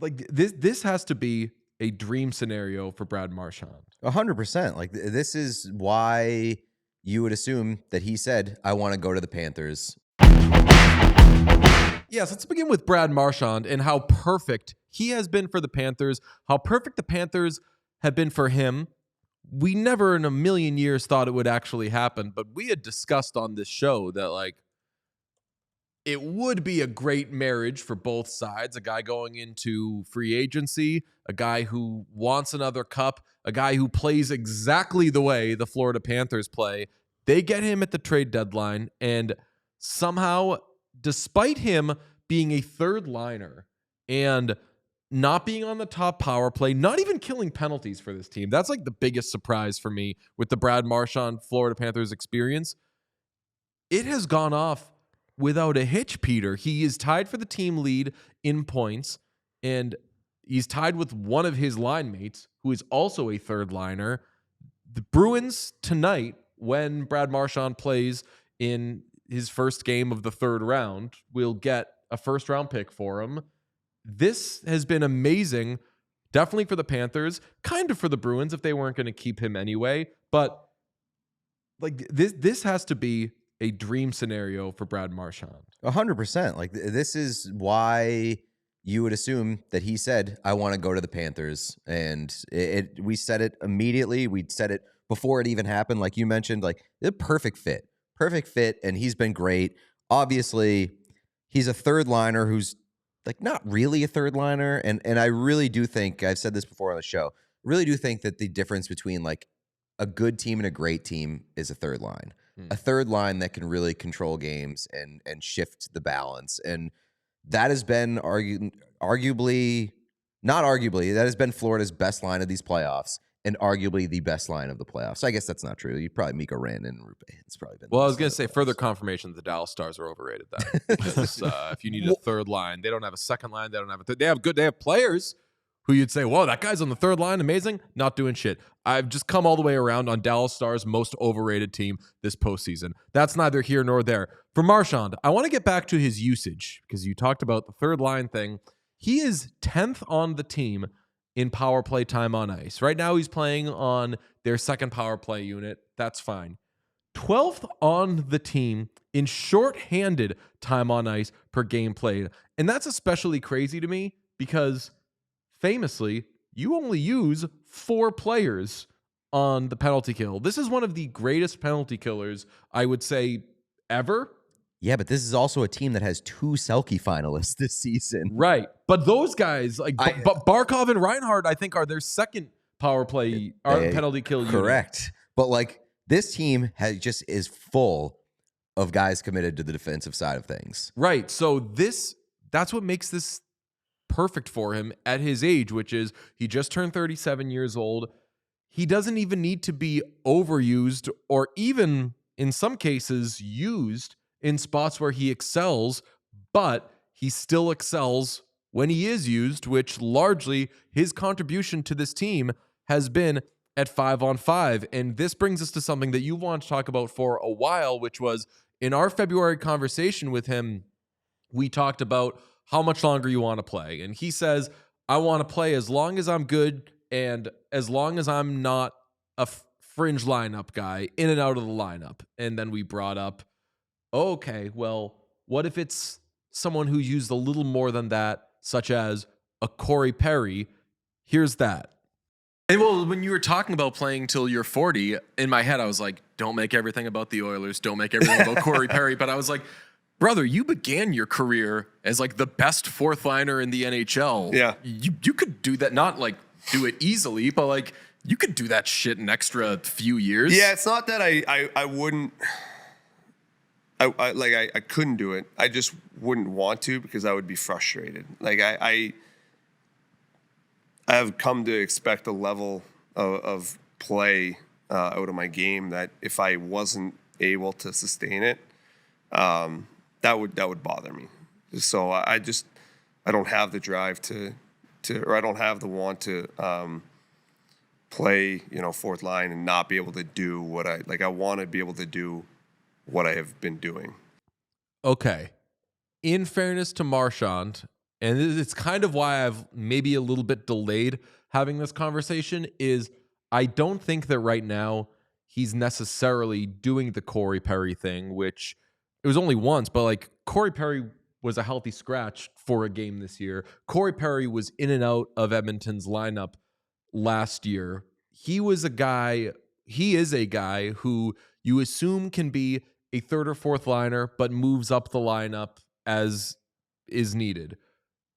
Like this has to be a dream scenario for Brad Marchand. 100%. Like this is why you would assume that he said, "I want to go to the Panthers." Yes, let's begin with Brad Marchand and how perfect he has been for the Panthers, how perfect the Panthers have been for him. We never in a million years thought it would actually happen, but we had discussed on this show that like it would be a great marriage for both sides. A guy going into free agency, a guy who wants another cup, a guy who plays exactly the way the Florida Panthers play. They get him at the trade deadline, and somehow, despite him being a third liner and not being on the top power play, not even killing penalties for this team, that's like the biggest surprise for me with the Brad Marchand Florida Panthers experience. It has gone off without a hitch, Peter. He is tied for the team lead in points, and he's tied with one of his line mates, who is also a third liner. The Bruins tonight, when Brad Marchand plays in his first game of the third round, will get a first round pick for him. This has been amazing, definitely for the Panthers, kind of for the Bruins if they weren't going to keep him anyway. But like this has to be a dream scenario for Brad Marchand. 100%. Like this is why you would assume that he said, "I want to go to the Panthers." And we said it immediately. We said it before it even happened. Like you mentioned, like the perfect fit. And he's been great. Obviously, he's a third liner who's like not really a third liner. And I really do think, I've said this before on the show, really do think that the difference between like a good team and a great team is a third line. A third line that can really control games and shift the balance. And that has been arguably, not arguably, that has been Florida's best line of these playoffs and arguably the best line of the playoffs. So I guess that's not true. You probably Mikko Rantanen and Rupe. It's probably been. Well, I was going to say further confirmation that the Dallas Stars are overrated. Then, because, if you need a third line, they don't have a second line. They don't have a third. They have players who you'd say, "Whoa, that guy's on the third line, amazing." Not doing shit. I've just come all the way around on Dallas Stars' most overrated team this postseason. That's neither here nor there. For Marchand, I want to get back to his usage because you talked about the third line thing. He is 10th on the team in power play time on ice. Right now, he's playing on their second power play unit. That's fine. 12th on the team in shorthanded time on ice per game played. And that's especially crazy to me because famously, you only use 4 players on the penalty kill. This is one of the greatest penalty killers, I would say, ever. Yeah, but this is also a team that has 2 Selke finalists this season. Right. But those guys, like Barkov and Reinhart, I think are their second power play penalty kill unit. Correct. But like this team is full of guys committed to the defensive side of things. Right. So that's what makes this perfect for him at his age, which is he just turned 37 years old. He doesn't even need to be overused or even in some cases used in spots where he excels, but he still excels when he is used, which largely his contribution to this team has been at 5-on-5. And this brings us to something that you want to talk about for a while, which was in our February conversation with him, we talked about how much longer you want to play. And he says, "I want to play as long as I'm good and as long as I'm not a fringe lineup guy, in and out of the lineup." And then we brought up, okay, well, what if it's someone who used a little more than that, such as a Corey Perry? Here's that. And well, when you were talking about playing till you're 40, in my head, I was like, don't make everything about the Oilers. Don't make everything about Corey Perry. But I was like, brother, you began your career as like the best fourth liner in the NHL. Yeah. You could do that, not like do it easily, but like you could do that shit an extra few years. Yeah, it's not that I wouldn't. I couldn't do it. I just wouldn't want to because I would be frustrated. Like I have come to expect a level of play out of my game that if I wasn't able to sustain it, that would bother me. So I don't have the drive to or I don't have the want to play, fourth line and not be able to do what I want to be able to do what I have been doing. Okay. In fairness to Marchand, and it's kind of why I've maybe a little bit delayed having this conversation, is I don't think that right now he's necessarily doing the Corey Perry thing, which it was only once, but like Corey Perry was a healthy scratch for a game this year. Corey Perry was in and out of Edmonton's lineup last year. He is a guy who you assume can be a third or fourth liner, but moves up the lineup as is needed.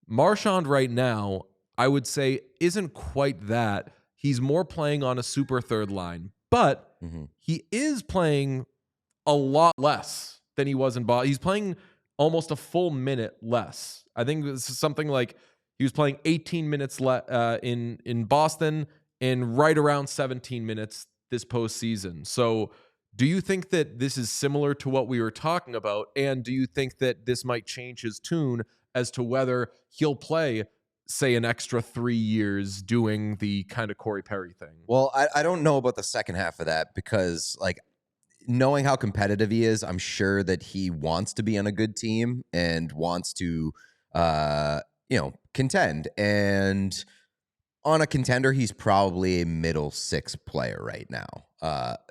Marchand right now, I would say, isn't quite that. He's more playing on a super third line, but he is playing a lot less than he was in Boston. He's playing almost a full minute less. I think this is something like he was playing 18 minutes in Boston and right around 17 minutes this postseason. So do you think that this is similar to what we were talking about? And do you think that this might change his tune as to whether he'll play, say, an extra 3 years doing the kind of Corey Perry thing? Well, I don't know about the second half of that because, like, knowing how competitive he is, I'm sure that he wants to be on a good team and wants to, contend. And on a contender, he's probably a middle six player right now.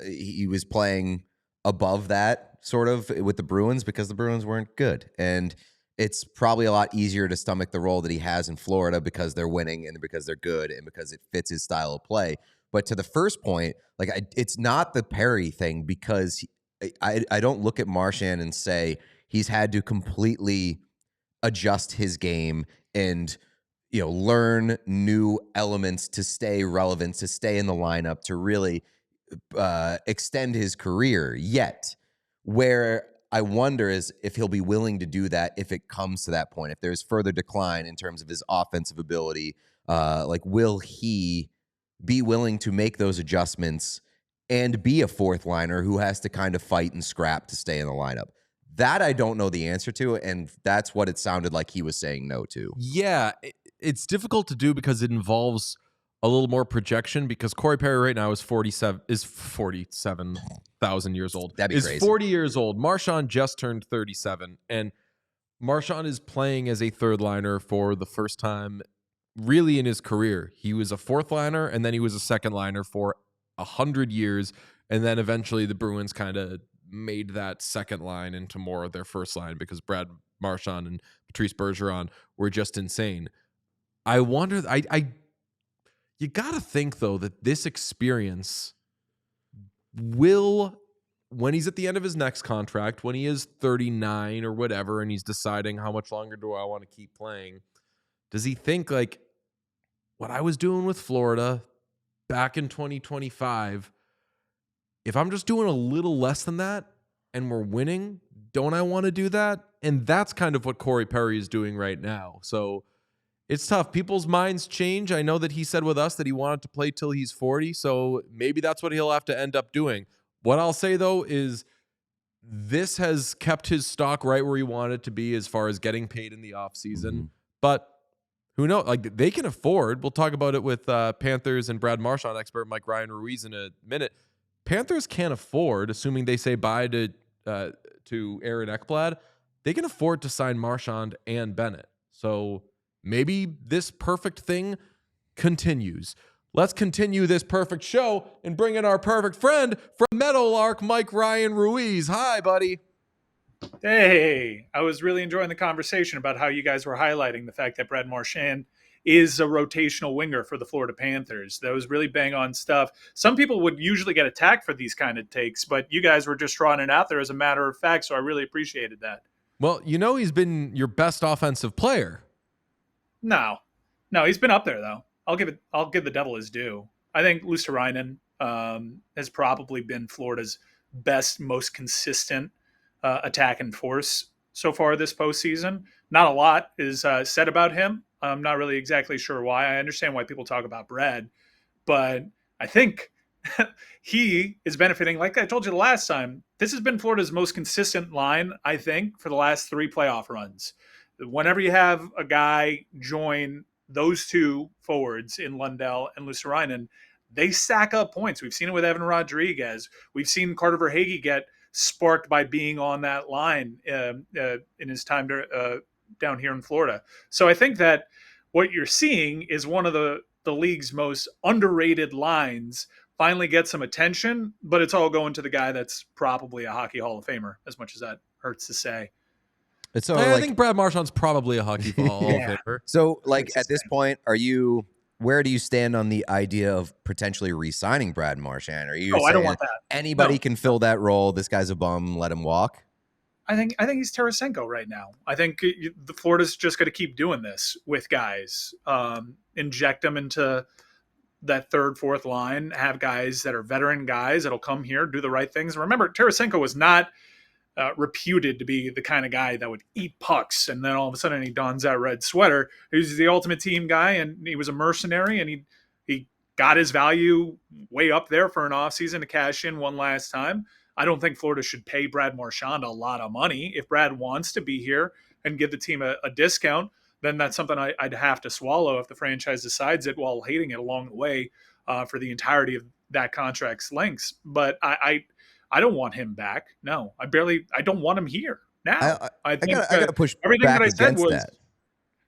He was playing above that sort of with the Bruins because the Bruins weren't good. And it's probably a lot easier to stomach the role that he has in Florida because they're winning and because they're good and because it fits his style of play. But to the first point, like it's not the Perry thing because I don't look at Marchand and say he's had to completely adjust his game and learn new elements to stay relevant, to stay in the lineup, to really extend his career yet. Where I wonder is if he'll be willing to do that if it comes to that point. If there's further decline in terms of his offensive ability, will he be willing to make those adjustments and be a fourth liner who has to kind of fight and scrap to stay in the lineup? That I don't know the answer to, and that's what it sounded like he was saying no to. Yeah, it's difficult to do because it involves a little more projection because Corey Perry right now is 47,000 years old. That'd be crazy. 40 years old. Marchand just turned 37, and Marchand is playing as a third liner for the first time really in his career. He was a fourth liner, and then he was a second liner for 100 years, and then eventually the Bruins kind of made that second line into more of their first line because Brad Marchand and Patrice Bergeron were just insane. I wonder, you got to think though that this experience will, when he's at the end of his next contract, when he is 39 or whatever, and he's deciding how much longer do I want to keep playing, does he think like what I was doing with Florida back in 2025, if I'm just doing a little less than that and we're winning, don't I want to do that? And that's kind of what Corey Perry is doing right now. So it's tough. People's minds change. I know that he said with us that he wanted to play till he's 40. So maybe that's what he'll have to end up doing. What I'll say, though, is this has kept his stock right where he wanted it to be as far as getting paid in the offseason. Mm-hmm. But who knows? Like, they can afford. We'll talk about it with Panthers and Brad Marchand expert Mike Ryan Ruiz in a minute. Panthers can't afford, assuming they say bye to Aaron Ekblad, they can afford to sign Marchand and Bennett. So maybe this perfect thing continues. Let's continue this perfect show and bring in our perfect friend from Meadowlark, Mike Ryan Ruiz. Hi, buddy. Hey, I was really enjoying the conversation about how you guys were highlighting the fact that Brad Marchand is a rotational winger for the Florida Panthers. That was really bang on stuff. Some people would usually get attacked for these kind of takes, but you guys were just drawing it out there as a matter of fact, so I really appreciated that. Well, he's been your best offensive player. No, he's been up there though. I'll give the devil his due. I think Luostarinen has probably been Florida's best, most consistent attack and force so far this postseason. Not a lot is said about him. I'm not really exactly sure why. I understand why people talk about Brad, but I think he is benefiting. Like I told you the last time, this has been Florida's most consistent line, I think, for the last 3 playoff runs. Whenever you have a guy join those two forwards in Lundell and Luostarinen, they stack up points. We've seen it with Evan Rodriguez. We've seen Carter Verhaeghe get sparked by being on that line in his time down here in Florida. So I think that what you're seeing is one of the league's most underrated lines finally get some attention, but it's all going to the guy that's probably a Hockey Hall of Famer, as much as that hurts to say. So I think Brad Marchand's probably a Hockey Hall of Famer. So, like, at this point, where do you stand on the idea of potentially re-signing Brad Marchand? Are you saying I don't want that. Anybody can fill that role? This guy's a bum. Let him walk. I think he's Tarasenko right now. I think the Florida's just going to keep doing this with guys, inject them into that third, fourth line, have guys that are veteran guys that'll come here, do the right things. Remember, Tarasenko was not reputed to be the kind of guy that would eat pucks, and then all of a sudden he dons that red sweater. He was the ultimate team guy, and he was a mercenary, and he got his value way up there for an offseason to cash in one last time. I don't think Florida should pay Brad Marchand a lot of money. If Brad wants to be here and give the team a discount, then that's something I'd have to swallow if the franchise decides it, while hating it along the way for the entirety of that contract's length. But I don't want him back. No, I don't want him here now. I got to push everything back that I said against was that.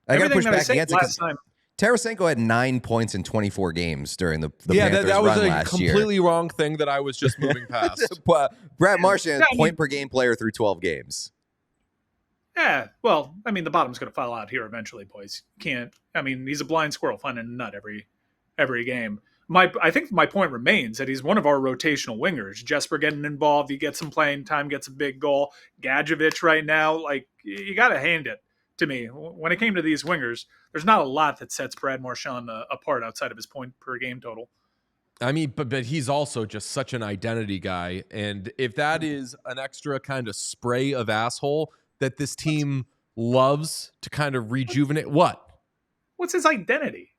I got to push back against it last time. Tarasenko had 9 points in 24 games during the Panthers that was run a last year. completely wrong thing that I was just moving past. Brad Marchand, point per game player through 12 games. Yeah, well, I mean, the bottom's going to fall out here eventually, boys. He's a blind squirrel finding a nut every game. I think my point remains that he's one of our rotational wingers. Jesper getting involved, he gets some playing time, gets a big goal. Gadjevich right now, like, you got to hand it to me. When it came to these wingers, there's not a lot that sets Brad Marchand apart outside of his point per game total. I mean, but he's also just such an identity guy. And if that is an extra kind of spray of asshole that this team loves to kind of rejuvenate, what's his identity?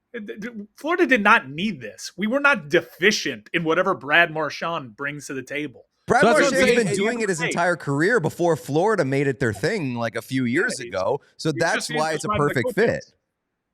Florida did not need this. We were not deficient in whatever Brad Marchand brings to the table. Brad Marchand has been doing it his entire career before Florida made it their thing like a few years ago. So that's why it's a perfect fit.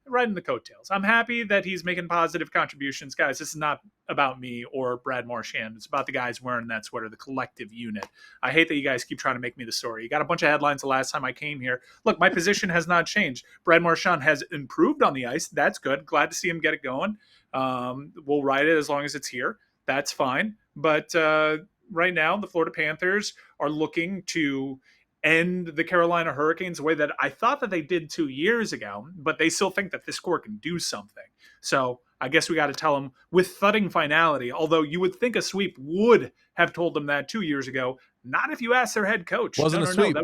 Right in the coattails. I'm happy that he's making positive contributions. Guys, this is not about me or Brad Marchand. It's about the guys wearing that sweater, the collective unit. I hate that you guys keep trying to make me the story. You got a bunch of headlines the last time I came here. Look, my position has not changed. Brad Marchand has improved on the ice. That's good. Glad to see him get it going. We'll ride it as long as it's here. That's fine. But right now, the Florida Panthers are looking to end the Carolina Hurricanes the way that I thought that they did 2 years ago, but they still think that this core can do something. So I guess we got to tell them with thudding finality, although you would think a sweep would have told them that 2 years ago, not if you asked their head coach. Wasn't a sweep.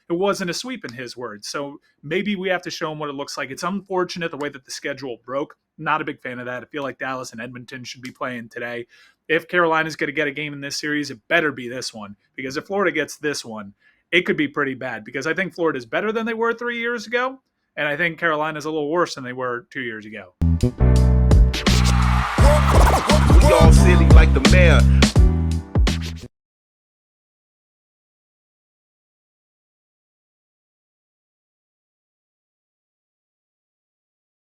It wasn't a sweep in his words. So maybe we have to show them what it looks like. It's unfortunate the way that the schedule broke. Not a big fan of that. I feel like Dallas and Edmonton should be playing today. If Carolina's going to get a game in this series, it better be this one, because if Florida gets this one, it could be pretty bad, because I think Florida's better than they were 3 years ago, and I think Carolina's a little worse than they were 2 years ago. We all silly like the mayor.